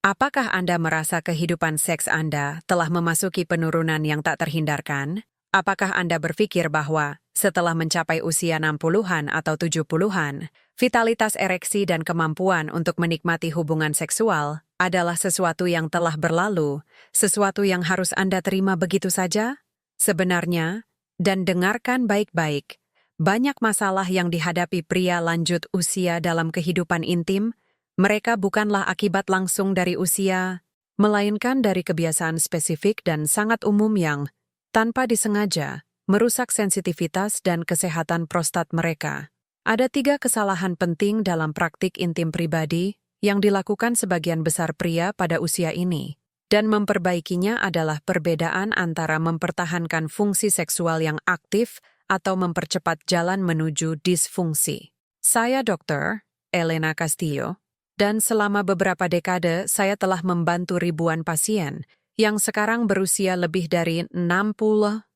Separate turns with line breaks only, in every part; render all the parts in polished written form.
Apakah Anda merasa kehidupan seks Anda telah memasuki penurunan yang tak terhindarkan? Apakah Anda berpikir bahwa setelah mencapai usia 60-an atau 70-an, vitalitas ereksi dan kemampuan untuk menikmati hubungan seksual adalah sesuatu yang telah berlalu, sesuatu yang harus Anda terima begitu saja? Sebenarnya, dan dengarkan baik-baik, banyak masalah yang dihadapi pria lanjut usia dalam kehidupan intim. Mereka bukanlah akibat langsung dari usia, melainkan dari kebiasaan spesifik dan sangat umum yang, tanpa disengaja, merusak sensitivitas dan kesehatan prostat mereka. Ada 3 kesalahan penting dalam praktik intim pribadi yang dilakukan sebagian besar pria pada usia ini, dan memperbaikinya adalah perbedaan antara mempertahankan fungsi seksual yang aktif atau mempercepat jalan menuju disfungsi. Saya Dr. Elena Castillo. Dan selama beberapa dekade, saya telah membantu ribuan pasien yang sekarang berusia lebih dari 60,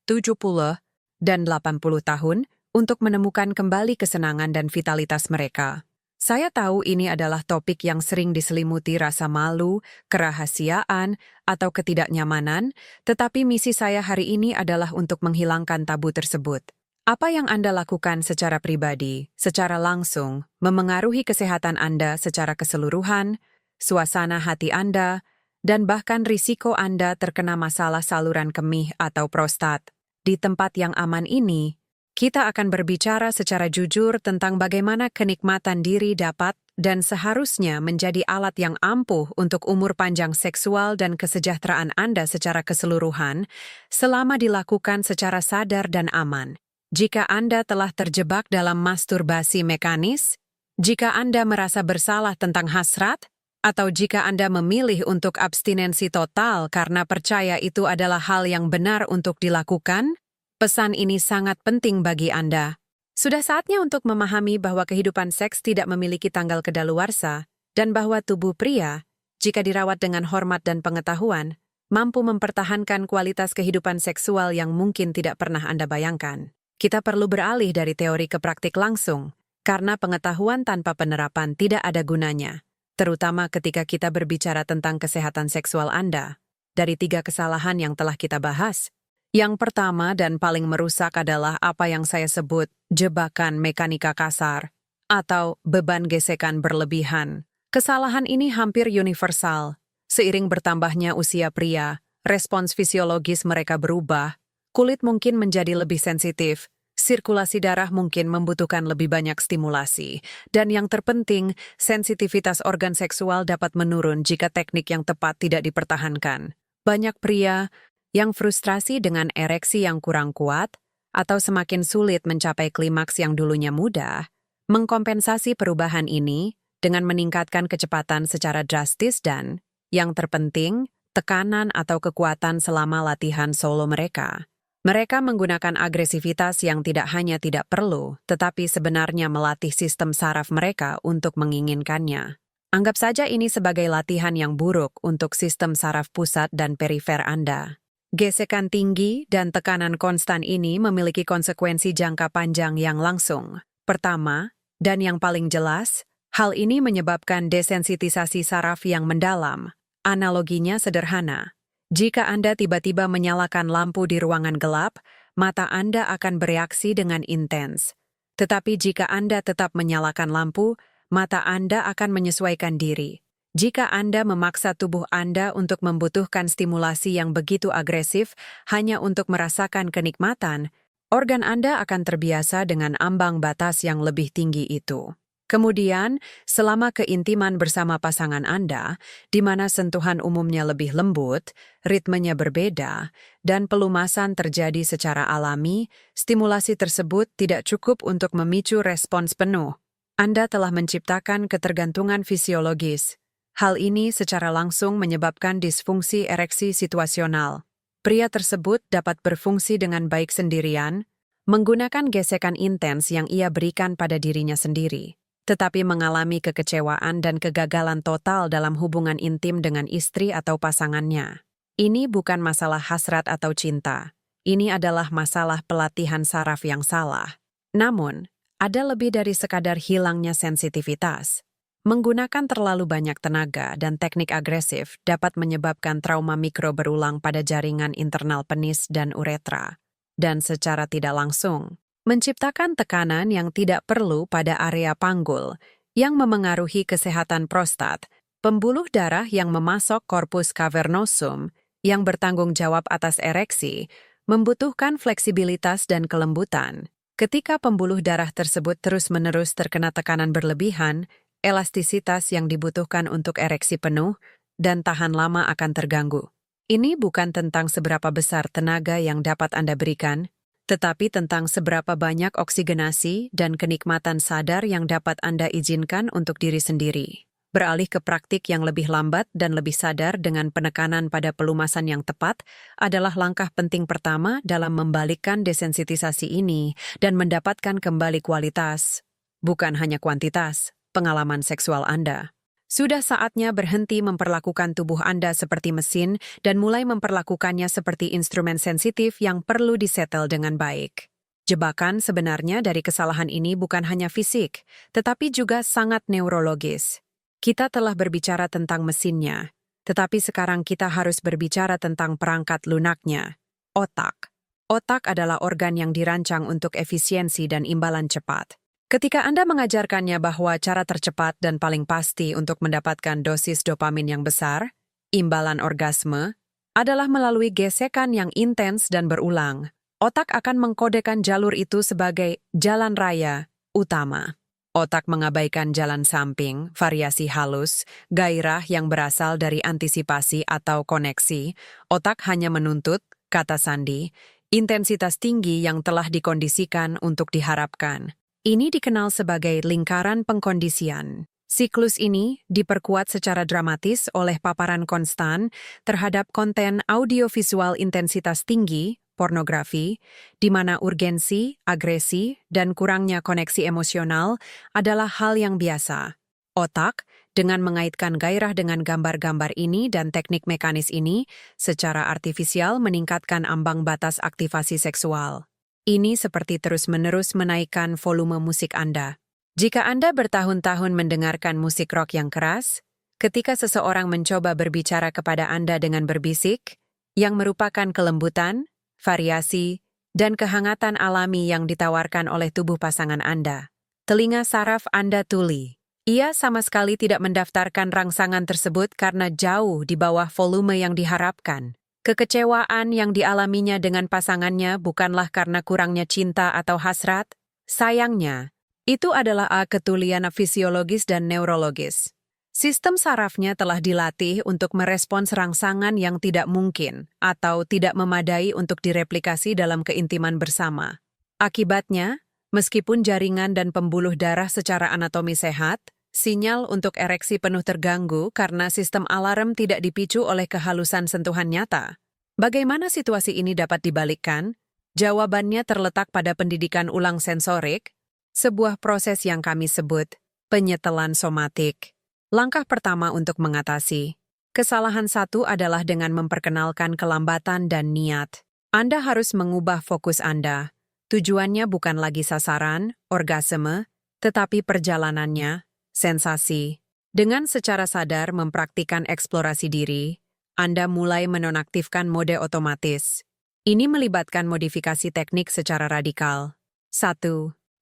70, dan 80 tahun untuk menemukan kembali kesenangan dan vitalitas mereka. Saya tahu ini adalah topik yang sering diselimuti rasa malu, kerahasiaan, atau ketidaknyamanan, tetapi misi saya hari ini adalah untuk menghilangkan tabu tersebut. Apa yang Anda lakukan secara pribadi, secara langsung, memengaruhi kesehatan Anda secara keseluruhan, suasana hati Anda, dan bahkan risiko Anda terkena masalah saluran kemih atau prostat. Di tempat yang aman ini, kita akan berbicara secara jujur tentang bagaimana kenikmatan diri dapat dan seharusnya menjadi alat yang ampuh untuk umur panjang seksual dan kesejahteraan Anda secara keseluruhan, selama dilakukan secara sadar dan aman. Jika Anda telah terjebak dalam masturbasi mekanis, jika Anda merasa bersalah tentang hasrat, atau jika Anda memilih untuk abstinensi total karena percaya itu adalah hal yang benar untuk dilakukan, pesan ini sangat penting bagi Anda. Sudah saatnya untuk memahami bahwa kehidupan seks tidak memiliki tanggal kedaluarsa, dan bahwa tubuh pria, jika dirawat dengan hormat dan pengetahuan, mampu mempertahankan kualitas kehidupan seksual yang mungkin tidak pernah Anda bayangkan. Kita perlu beralih dari teori ke praktik langsung, karena pengetahuan tanpa penerapan tidak ada gunanya, terutama ketika kita berbicara tentang kesehatan seksual Anda. Dari 3 kesalahan yang telah kita bahas, yang pertama dan paling merusak adalah apa yang saya sebut jebakan mekanika kasar, atau beban gesekan berlebihan. Kesalahan ini hampir universal. Seiring bertambahnya usia pria, respons fisiologis mereka berubah. Kulit mungkin menjadi lebih sensitif, sirkulasi darah mungkin membutuhkan lebih banyak stimulasi, dan yang terpenting, sensitivitas organ seksual dapat menurun jika teknik yang tepat tidak dipertahankan. Banyak pria yang frustrasi dengan ereksi yang kurang kuat atau semakin sulit mencapai klimaks yang dulunya mudah, mengkompensasi perubahan ini dengan meningkatkan kecepatan secara drastis dan, yang terpenting, tekanan atau kekuatan selama latihan solo mereka. Mereka menggunakan agresivitas yang tidak hanya tidak perlu, tetapi sebenarnya melatih sistem saraf mereka untuk menginginkannya. Anggap saja ini sebagai latihan yang buruk untuk sistem saraf pusat dan perifer Anda. Gesekan tinggi dan tekanan konstan ini memiliki konsekuensi jangka panjang yang langsung. Pertama, dan yang paling jelas, hal ini menyebabkan desensitisasi saraf yang mendalam. Analoginya sederhana. Jika Anda tiba-tiba menyalakan lampu di ruangan gelap, mata Anda akan bereaksi dengan intens. Tetapi jika Anda tetap menyalakan lampu, mata Anda akan menyesuaikan diri. Jika Anda memaksa tubuh Anda untuk membutuhkan stimulasi yang begitu agresif hanya untuk merasakan kenikmatan, organ Anda akan terbiasa dengan ambang batas yang lebih tinggi itu. Kemudian, selama keintiman bersama pasangan Anda, di mana sentuhan umumnya lebih lembut, ritmenya berbeda, dan pelumasan terjadi secara alami, stimulasi tersebut tidak cukup untuk memicu respons penuh. Anda telah menciptakan ketergantungan fisiologis. Hal ini secara langsung menyebabkan disfungsi ereksi situasional. Pria tersebut dapat berfungsi dengan baik sendirian, menggunakan gesekan intens yang ia berikan pada dirinya sendiri, tetapi mengalami kekecewaan dan kegagalan total dalam hubungan intim dengan istri atau pasangannya. Ini bukan masalah hasrat atau cinta. Ini adalah masalah pelatihan saraf yang salah. Namun, ada lebih dari sekadar hilangnya sensitivitas. Menggunakan terlalu banyak tenaga dan teknik agresif dapat menyebabkan trauma mikro berulang pada jaringan internal penis dan uretra, dan secara tidak langsung menciptakan tekanan yang tidak perlu pada area panggul yang memengaruhi kesehatan prostat, pembuluh darah yang memasok corpus cavernosum yang bertanggung jawab atas ereksi, membutuhkan fleksibilitas dan kelembutan. Ketika pembuluh darah tersebut terus-menerus terkena tekanan berlebihan, elastisitas yang dibutuhkan untuk ereksi penuh dan tahan lama akan terganggu. Ini bukan tentang seberapa besar tenaga yang dapat Anda berikan, tetapi tentang seberapa banyak oksigenasi dan kenikmatan sadar yang dapat Anda izinkan untuk diri sendiri. Beralih ke praktik yang lebih lambat dan lebih sadar dengan penekanan pada pelumasan yang tepat adalah langkah penting pertama dalam membalikkan desensitisasi ini dan mendapatkan kembali kualitas, bukan hanya kuantitas, pengalaman seksual Anda. Sudah saatnya berhenti memperlakukan tubuh Anda seperti mesin dan mulai memperlakukannya seperti instrumen sensitif yang perlu disetel dengan baik. Jebakan sebenarnya dari kesalahan ini bukan hanya fisik, tetapi juga sangat neurologis. Kita telah berbicara tentang mesinnya, tetapi sekarang kita harus berbicara tentang perangkat lunaknya, otak. Otak adalah organ yang dirancang untuk efisiensi dan imbalan cepat. Ketika Anda mengajarkannya bahwa cara tercepat dan paling pasti untuk mendapatkan dosis dopamin yang besar, imbalan orgasme, adalah melalui gesekan yang intens dan berulang, otak akan mengkodekan jalur itu sebagai jalan raya utama. Otak mengabaikan jalan samping, variasi halus, gairah yang berasal dari antisipasi atau koneksi. Otak hanya menuntut, kata Sandi, intensitas tinggi yang telah dikondisikan untuk diharapkan. Ini dikenal sebagai lingkaran pengkondisian. Siklus ini diperkuat secara dramatis oleh paparan konstan terhadap konten audiovisual intensitas tinggi, pornografi, di mana urgensi, agresi, dan kurangnya koneksi emosional adalah hal yang biasa. Otak, dengan mengaitkan gairah dengan gambar-gambar ini dan teknik mekanis ini, secara artifisial meningkatkan ambang batas aktivasi seksual. Ini seperti terus-menerus menaikkan volume musik Anda. Jika Anda bertahun-tahun mendengarkan musik rock yang keras, ketika seseorang mencoba berbicara kepada Anda dengan berbisik, yang merupakan kelembutan, variasi, dan kehangatan alami yang ditawarkan oleh tubuh pasangan Anda, telinga saraf Anda tuli. Ia sama sekali tidak mendaftarkan rangsangan tersebut karena jauh di bawah volume yang diharapkan. Kekecewaan yang dialaminya dengan pasangannya bukanlah karena kurangnya cinta atau hasrat. Sayangnya, itu adalah ketulian fisiologis dan neurologis. Sistem sarafnya telah dilatih untuk merespons rangsangan yang tidak mungkin atau tidak memadai untuk direplikasi dalam keintiman bersama. Akibatnya, meskipun jaringan dan pembuluh darah secara anatomi sehat, sinyal untuk ereksi penuh terganggu karena sistem alarm tidak dipicu oleh kehalusan sentuhan nyata. Bagaimana situasi ini dapat dibalikkan? Jawabannya terletak pada pendidikan ulang sensorik, sebuah proses yang kami sebut penyetelan somatik. Langkah pertama untuk mengatasi kesalahan satu adalah dengan memperkenalkan kelambatan dan niat. Anda harus mengubah fokus Anda. Tujuannya bukan lagi sasaran, orgasme, tetapi perjalanannya, sensasi. Dengan secara sadar mempraktikkan eksplorasi diri, Anda mulai menonaktifkan mode otomatis. Ini melibatkan modifikasi teknik secara radikal. 1.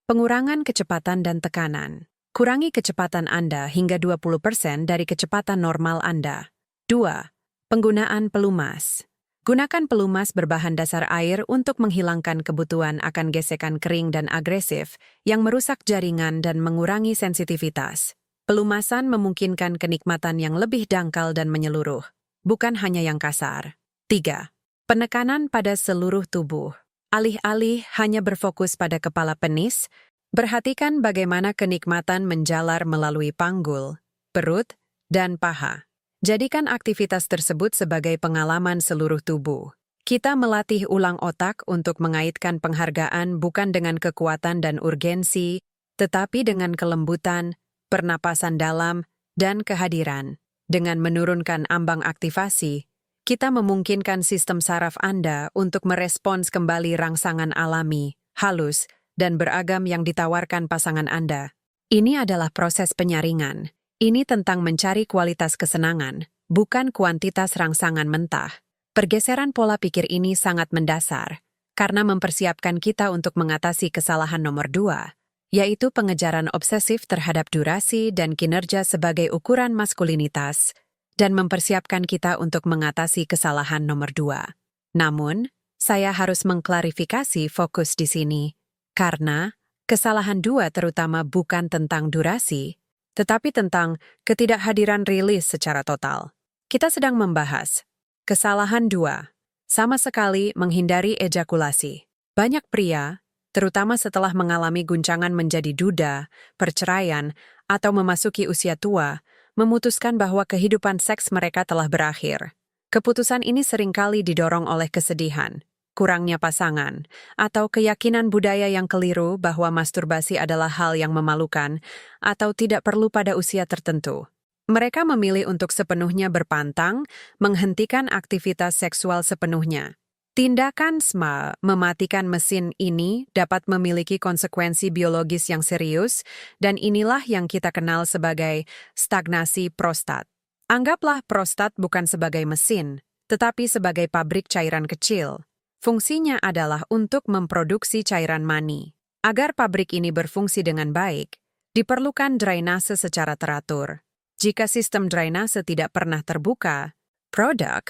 Pengurangan kecepatan dan tekanan. Kurangi kecepatan Anda hingga 20% dari kecepatan normal Anda. 2. Penggunaan pelumas. Gunakan pelumas berbahan dasar air untuk menghilangkan kebutuhan akan gesekan kering dan agresif yang merusak jaringan dan mengurangi sensitivitas. Pelumasan memungkinkan kenikmatan yang lebih dangkal dan menyeluruh, bukan hanya yang kasar. 3. Penekanan pada seluruh tubuh. Alih-alih hanya berfokus pada kepala penis, perhatikan bagaimana kenikmatan menjalar melalui panggul, perut, dan paha. Jadikan aktivitas tersebut sebagai pengalaman seluruh tubuh. Kita melatih ulang otak untuk mengaitkan penghargaan bukan dengan kekuatan dan urgensi, tetapi dengan kelembutan, pernapasan dalam, dan kehadiran. Dengan menurunkan ambang aktivasi, kita memungkinkan sistem saraf Anda untuk merespons kembali rangsangan alami, halus, dan beragam yang ditawarkan pasangan Anda. Ini adalah proses penyaringan. Ini tentang mencari kualitas kesenangan, bukan kuantitas rangsangan mentah. Pergeseran pola pikir ini sangat mendasar, karena mempersiapkan kita untuk mengatasi kesalahan nomor 2, yaitu pengejaran obsesif terhadap durasi dan kinerja sebagai ukuran maskulinitas, dan mempersiapkan kita untuk mengatasi kesalahan nomor 2. Namun, saya harus mengklarifikasi fokus di sini, karena kesalahan 2 terutama bukan tentang durasi, tetapi tentang ketidakhadiran rilis secara total. Kita sedang membahas kesalahan 2, sama sekali menghindari ejakulasi. Banyak pria, terutama setelah mengalami guncangan menjadi duda, perceraian, atau memasuki usia tua, memutuskan bahwa kehidupan seks mereka telah berakhir. Keputusan ini seringkali didorong oleh kesedihan, kurangnya pasangan, atau keyakinan budaya yang keliru bahwa masturbasi adalah hal yang memalukan atau tidak perlu pada usia tertentu. Mereka memilih untuk sepenuhnya berpantang, menghentikan aktivitas seksual sepenuhnya. Tindakan SMA mematikan mesin ini dapat memiliki konsekuensi biologis yang serius, dan inilah yang kita kenal sebagai stagnasi prostat. Anggaplah prostat bukan sebagai mesin, tetapi sebagai pabrik cairan kecil. Fungsinya adalah untuk memproduksi cairan mani. Agar pabrik ini berfungsi dengan baik, diperlukan drainase secara teratur. Jika sistem drainase tidak pernah terbuka, produk,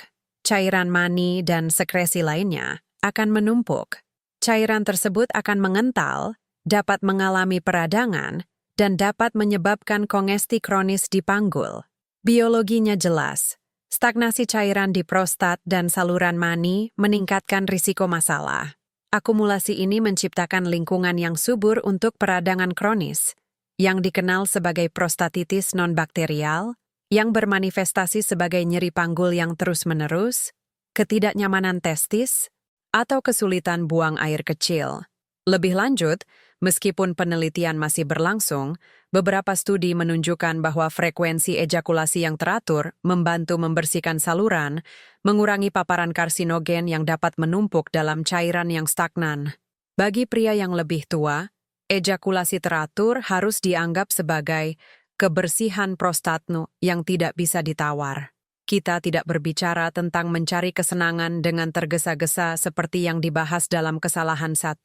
cairan mani dan sekresi lainnya akan menumpuk. Cairan tersebut akan mengental, dapat mengalami peradangan, dan dapat menyebabkan kongesti kronis di panggul. Biologinya jelas. Stagnasi cairan di prostat dan saluran mani meningkatkan risiko masalah. Akumulasi ini menciptakan lingkungan yang subur untuk peradangan kronis, yang dikenal sebagai prostatitis non-bakterial, yang bermanifestasi sebagai nyeri panggul yang terus-menerus, ketidaknyamanan testis, atau kesulitan buang air kecil. Lebih lanjut, meskipun penelitian masih berlangsung, beberapa studi menunjukkan bahwa frekuensi ejakulasi yang teratur membantu membersihkan saluran, mengurangi paparan karsinogen yang dapat menumpuk dalam cairan yang stagnan. Bagi pria yang lebih tua, ejakulasi teratur harus dianggap sebagai kebersihan prostatmu yang tidak bisa ditawar. Kita tidak berbicara tentang mencari kesenangan dengan tergesa-gesa seperti yang dibahas dalam kesalahan 1,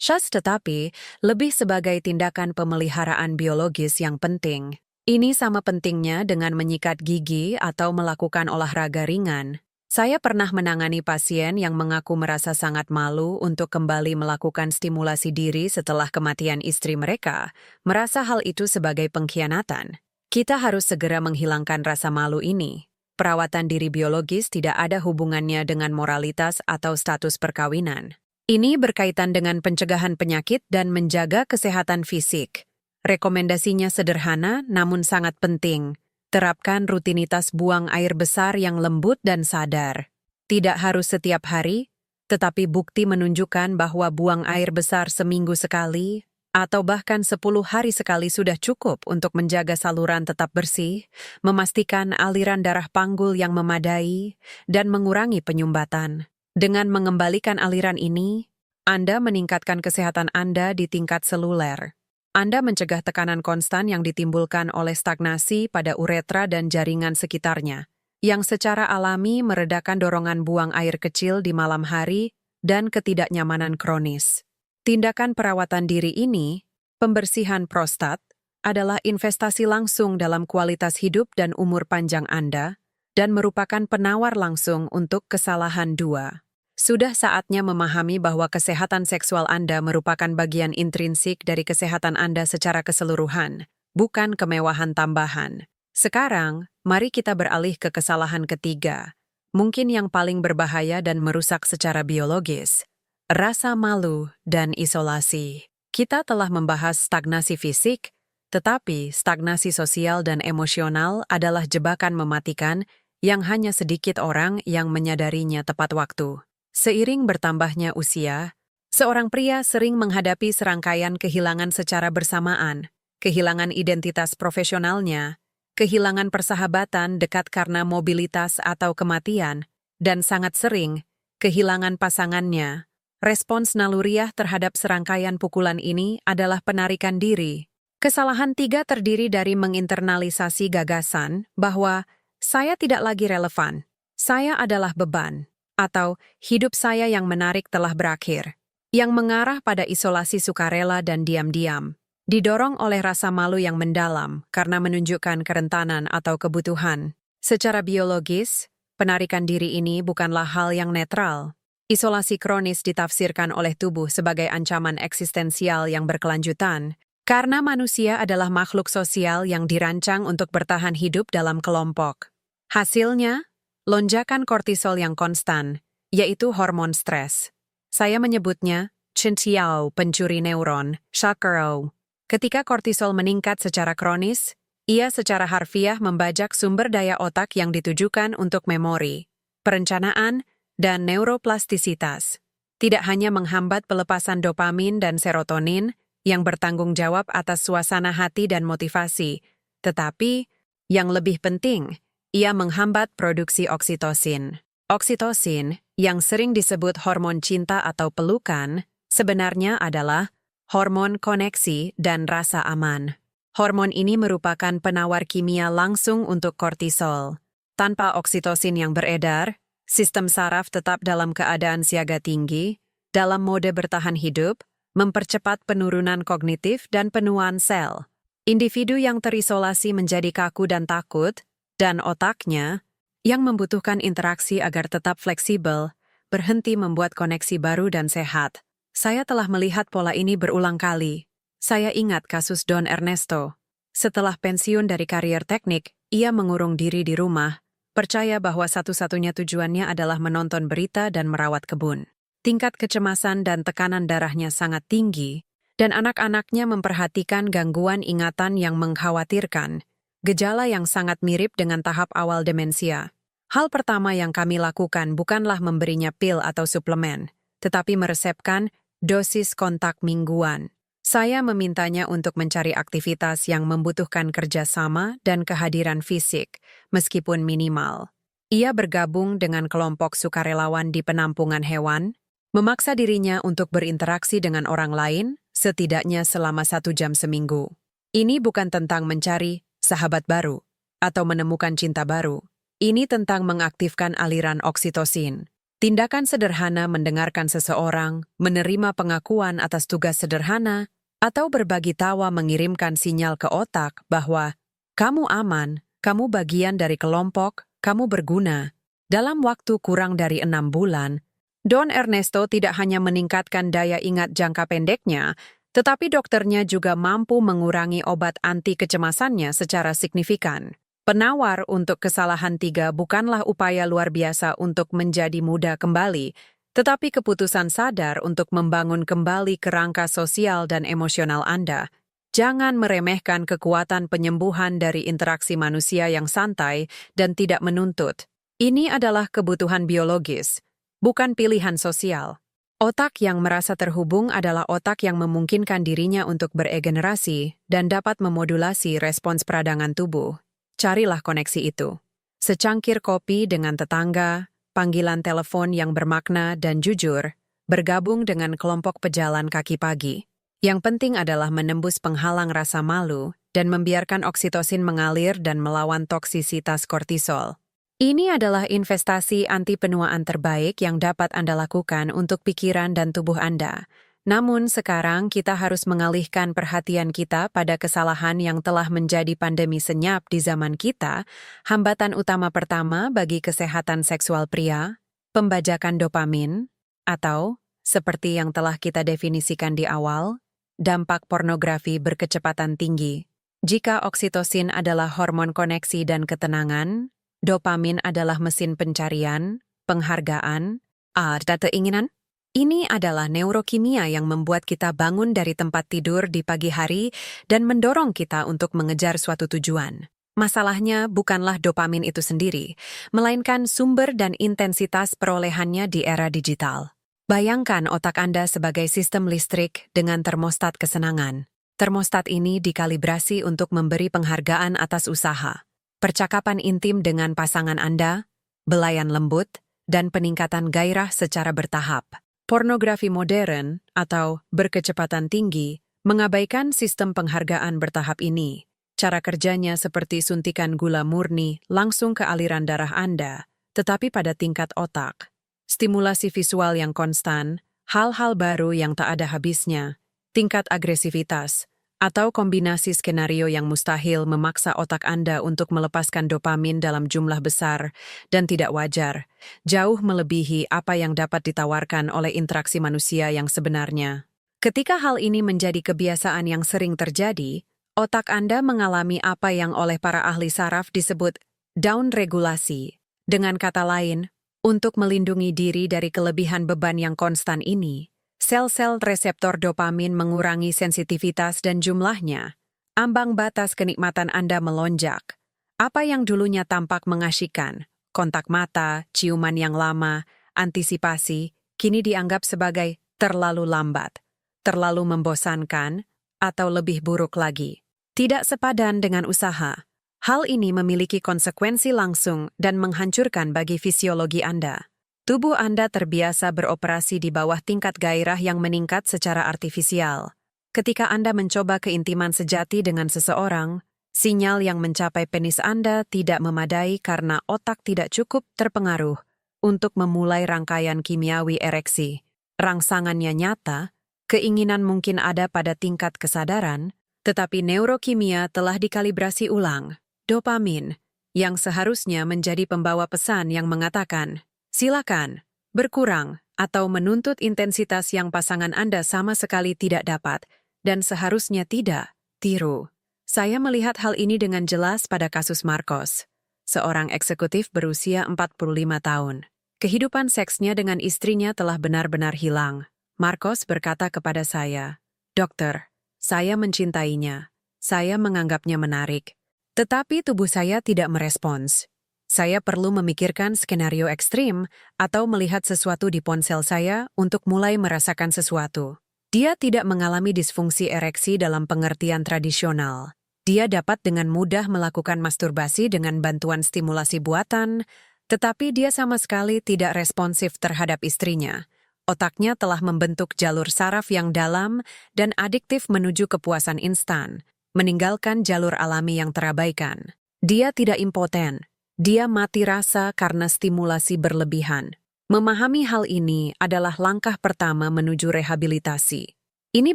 tetapi lebih sebagai tindakan pemeliharaan biologis yang penting. Ini sama pentingnya dengan menyikat gigi atau melakukan olahraga ringan. Saya pernah menangani pasien yang mengaku merasa sangat malu untuk kembali melakukan stimulasi diri setelah kematian istri mereka, merasa hal itu sebagai pengkhianatan. Kita harus segera menghilangkan rasa malu ini. Perawatan diri biologis tidak ada hubungannya dengan moralitas atau status perkawinan. Ini berkaitan dengan pencegahan penyakit dan menjaga kesehatan fisik. Rekomendasinya sederhana namun sangat penting. Terapkan rutinitas buang air besar yang lembut dan sadar. Tidak harus setiap hari, tetapi bukti menunjukkan bahwa buang air besar seminggu sekali atau bahkan 10 hari sekali sudah cukup untuk menjaga saluran tetap bersih, memastikan aliran darah panggul yang memadai, dan mengurangi penyumbatan. Dengan mengembalikan aliran ini, Anda meningkatkan kesehatan Anda di tingkat seluler. Anda mencegah tekanan konstan yang ditimbulkan oleh stagnasi pada uretra dan jaringan sekitarnya, yang secara alami meredakan dorongan buang air kecil di malam hari dan ketidaknyamanan kronis. Tindakan perawatan diri ini, pembersihan prostat, adalah investasi langsung dalam kualitas hidup dan umur panjang Anda, dan merupakan penawar langsung untuk kesalahan 2. Sudah saatnya memahami bahwa kesehatan seksual Anda merupakan bagian intrinsik dari kesehatan Anda secara keseluruhan, bukan kemewahan tambahan. Sekarang, mari kita beralih ke kesalahan ketiga, mungkin yang paling berbahaya dan merusak secara biologis. Rasa malu dan isolasi. Kita telah membahas stagnasi fisik, tetapi stagnasi sosial dan emosional adalah jebakan mematikan yang hanya sedikit orang yang menyadarinya tepat waktu. Seiring bertambahnya usia, seorang pria sering menghadapi serangkaian kehilangan secara bersamaan, kehilangan identitas profesionalnya, kehilangan persahabatan dekat karena mobilitas atau kematian, dan sangat sering, kehilangan pasangannya. Respons naluriah terhadap serangkaian pukulan ini adalah penarikan diri. Kesalahan 3 terdiri dari menginternalisasi gagasan bahwa saya tidak lagi relevan, saya adalah beban, atau hidup saya yang menarik telah berakhir, yang mengarah pada isolasi sukarela dan diam-diam, didorong oleh rasa malu yang mendalam karena menunjukkan kerentanan atau kebutuhan. Secara biologis, penarikan diri ini bukanlah hal yang netral. Isolasi kronis ditafsirkan oleh tubuh sebagai ancaman eksistensial yang berkelanjutan, karena manusia adalah makhluk sosial yang dirancang untuk bertahan hidup dalam kelompok. Hasilnya, lonjakan kortisol yang konstan, yaitu hormon stres. Saya menyebutnya Chintiao, pencuri neuron, Shakaro. Ketika kortisol meningkat secara kronis, ia secara harfiah membajak sumber daya otak yang ditujukan untuk memori, perencanaan, dan neuroplastisitas. Tidak hanya menghambat pelepasan dopamin dan serotonin yang bertanggung jawab atas suasana hati dan motivasi, tetapi, yang lebih penting, ia menghambat produksi oksitosin. Oksitosin, yang sering disebut hormon cinta atau pelukan, sebenarnya adalah hormon koneksi dan rasa aman. Hormon ini merupakan penawar kimia langsung untuk kortisol. Tanpa oksitosin yang beredar, sistem saraf tetap dalam keadaan siaga tinggi, dalam mode bertahan hidup, mempercepat penurunan kognitif dan penuaan sel. Individu yang terisolasi menjadi kaku dan takut, dan otaknya, yang membutuhkan interaksi agar tetap fleksibel, berhenti membuat koneksi baru dan sehat. Saya telah melihat pola ini berulang kali. Saya ingat kasus Don Ernesto. Setelah pensiun dari karier teknik, ia mengurung diri di rumah, percaya bahwa satu-satunya tujuannya adalah menonton berita dan merawat kebun. Tingkat kecemasan dan tekanan darahnya sangat tinggi, dan anak-anaknya memperhatikan gangguan ingatan yang mengkhawatirkan, gejala yang sangat mirip dengan tahap awal demensia. Hal pertama yang kami lakukan bukanlah memberinya pil atau suplemen, tetapi meresepkan dosis kontak mingguan. Saya memintanya untuk mencari aktivitas yang membutuhkan kerjasama dan kehadiran fisik, meskipun minimal. Ia bergabung dengan kelompok sukarelawan di penampungan hewan, memaksa dirinya untuk berinteraksi dengan orang lain, setidaknya selama 1 jam seminggu. Ini bukan tentang mencari sahabat baru atau menemukan cinta baru. Ini tentang mengaktifkan aliran oksitosin. Tindakan sederhana mendengarkan seseorang, menerima pengakuan atas tugas sederhana, atau berbagi tawa mengirimkan sinyal ke otak bahwa kamu aman, kamu bagian dari kelompok, kamu berguna. Dalam waktu kurang dari 6 bulan, Don Ernesto tidak hanya meningkatkan daya ingat jangka pendeknya, tetapi dokternya juga mampu mengurangi obat anti kecemasannya secara signifikan. Penawar untuk kesalahan 3 bukanlah upaya luar biasa untuk menjadi muda kembali, tetapi keputusan sadar untuk membangun kembali kerangka sosial dan emosional Anda. Jangan meremehkan kekuatan penyembuhan dari interaksi manusia yang santai dan tidak menuntut. Ini adalah kebutuhan biologis, bukan pilihan sosial. Otak yang merasa terhubung adalah otak yang memungkinkan dirinya untuk beregenerasi dan dapat memodulasi respons peradangan tubuh. Carilah koneksi itu. Secangkir kopi dengan tetangga, panggilan telepon yang bermakna dan jujur, bergabung dengan kelompok pejalan kaki pagi. Yang penting adalah menembus penghalang rasa malu dan membiarkan oksitosin mengalir dan melawan toksisitas kortisol. Ini adalah investasi anti penuaan terbaik yang dapat Anda lakukan untuk pikiran dan tubuh Anda. Namun sekarang kita harus mengalihkan perhatian kita pada kesalahan yang telah menjadi pandemi senyap di zaman kita, hambatan utama pertama bagi kesehatan seksual pria, pembajakan dopamin, atau, seperti yang telah kita definisikan di awal, dampak pornografi berkecepatan tinggi. Jika oksitosin adalah hormon koneksi dan ketenangan, dopamin adalah mesin pencarian, penghargaan, dan keinginan. Ini adalah neurokimia yang membuat kita bangun dari tempat tidur di pagi hari dan mendorong kita untuk mengejar suatu tujuan. Masalahnya bukanlah dopamin itu sendiri, melainkan sumber dan intensitas perolehannya di era digital. Bayangkan otak Anda sebagai sistem listrik dengan termostat kesenangan. Termostat ini dikalibrasi untuk memberi penghargaan atas usaha, percakapan intim dengan pasangan Anda, belayan lembut, dan peningkatan gairah secara bertahap. Pornografi modern atau berkecepatan tinggi Mengabaikan sistem penghargaan bertahap ini, cara kerjanya seperti suntikan gula murni langsung ke aliran darah Anda, tetapi pada tingkat otak. Stimulasi visual yang konstan, hal-hal baru yang tak ada habisnya, tingkat agresivitas, atau kombinasi skenario yang mustahil memaksa otak Anda untuk melepaskan dopamin dalam jumlah besar dan tidak wajar, jauh melebihi apa yang dapat ditawarkan oleh interaksi manusia yang sebenarnya. Ketika hal ini menjadi kebiasaan yang sering terjadi, otak Anda mengalami apa yang oleh para ahli saraf disebut downregulasi. Dengan kata lain, untuk melindungi diri dari kelebihan beban yang konstan ini, sel-sel reseptor dopamin mengurangi sensitivitas dan jumlahnya. Ambang batas kenikmatan Anda melonjak. Apa yang dulunya tampak mengasyikkan, kontak mata, ciuman yang lama, antisipasi, kini dianggap sebagai terlalu lambat, terlalu membosankan, atau lebih buruk lagi. Tidak sepadan dengan usaha. Hal ini memiliki konsekuensi langsung dan menghancurkan bagi fisiologi Anda. Tubuh Anda terbiasa beroperasi di bawah tingkat gairah yang meningkat secara artifisial. Ketika Anda mencoba keintiman sejati dengan seseorang, sinyal yang mencapai penis Anda tidak memadai karena otak tidak cukup terpengaruh untuk memulai rangkaian kimiawi ereksi. Rangsangannya nyata, keinginan mungkin ada pada tingkat kesadaran, tetapi neurokimia telah dikalibrasi ulang. Dopamin, yang seharusnya menjadi pembawa pesan yang mengatakan, silakan, berkurang, atau menuntut intensitas yang pasangan Anda sama sekali tidak dapat, dan seharusnya tidak, tiru. Saya melihat hal ini dengan jelas pada kasus Marcos, seorang eksekutif berusia 45 tahun. Kehidupan seksnya dengan istrinya telah benar-benar hilang. Marcos berkata kepada saya, "Dokter, saya mencintainya. Saya menganggapnya menarik. Tetapi tubuh saya tidak merespons. Saya perlu memikirkan skenario ekstrim atau melihat sesuatu di ponsel saya untuk mulai merasakan sesuatu." Dia tidak mengalami disfungsi ereksi dalam pengertian tradisional. Dia dapat dengan mudah melakukan masturbasi dengan bantuan stimulasi buatan, tetapi dia sama sekali tidak responsif terhadap istrinya. Otaknya telah membentuk jalur saraf yang dalam dan adiktif menuju kepuasan instan, meninggalkan jalur alami yang terabaikan. Dia tidak impoten. Dia mati rasa karena stimulasi berlebihan. Memahami hal ini adalah langkah pertama menuju rehabilitasi. Ini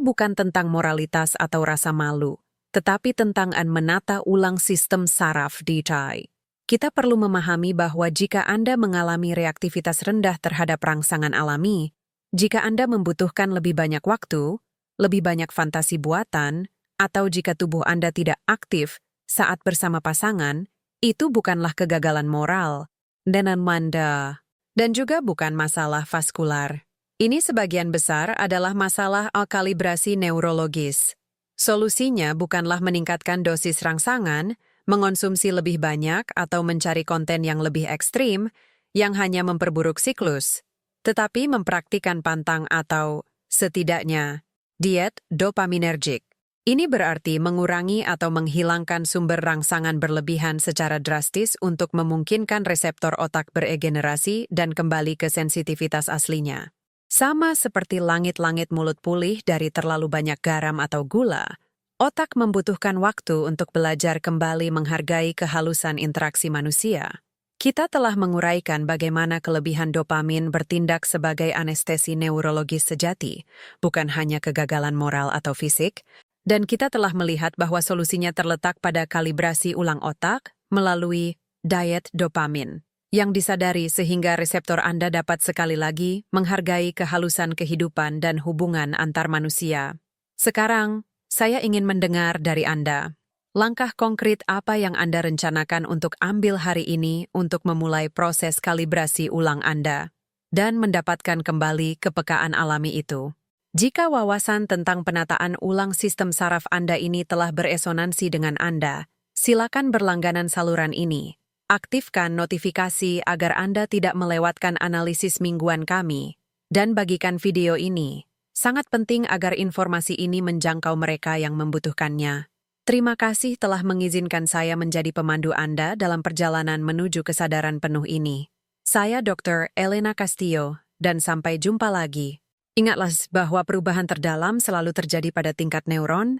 bukan tentang moralitas atau rasa malu, tetapi tentang menata ulang sistem saraf detail. Kita perlu memahami bahwa jika Anda mengalami reaktivitas rendah terhadap rangsangan alami, jika Anda membutuhkan lebih banyak waktu, lebih banyak fantasi buatan, atau jika tubuh Anda tidak aktif saat bersama pasangan, itu bukanlah kegagalan moral, dan juga bukan masalah vaskular. Ini sebagian besar adalah masalah kalibrasi neurologis. Solusinya bukanlah meningkatkan dosis rangsangan, mengonsumsi lebih banyak atau mencari konten yang lebih ekstrim, yang hanya memperburuk siklus, tetapi mempraktikkan pantang atau, setidaknya, diet dopaminergik. Ini berarti mengurangi atau menghilangkan sumber rangsangan berlebihan secara drastis untuk memungkinkan reseptor otak beregenerasi dan kembali ke sensitivitas aslinya. Sama seperti langit-langit mulut pulih dari terlalu banyak garam atau gula, otak membutuhkan waktu untuk belajar kembali menghargai kehalusan interaksi manusia. Kita telah menguraikan bagaimana kelebihan dopamin bertindak sebagai anestesi neurologis sejati, bukan hanya kegagalan moral atau fisik, dan kita telah melihat bahwa solusinya terletak pada kalibrasi ulang otak melalui diet dopamin, yang disadari sehingga reseptor Anda dapat sekali lagi menghargai kehalusan kehidupan dan hubungan antar manusia. Sekarang, saya ingin mendengar dari Anda. Langkah konkret apa yang Anda rencanakan untuk ambil hari ini untuk memulai proses kalibrasi ulang Anda dan mendapatkan kembali kepekaan alami itu? Jika wawasan tentang penataan ulang sistem saraf Anda ini telah beresonansi dengan Anda, silakan berlangganan saluran ini. Aktifkan notifikasi agar Anda tidak melewatkan analisis mingguan kami, dan bagikan video ini. Sangat penting agar informasi ini menjangkau mereka yang membutuhkannya. Terima kasih telah mengizinkan saya menjadi pemandu Anda dalam perjalanan menuju kesadaran penuh ini. Saya Dr. Elena Castillo, dan sampai jumpa lagi. Ingatlah bahwa perubahan terdalam selalu terjadi pada tingkat neuron,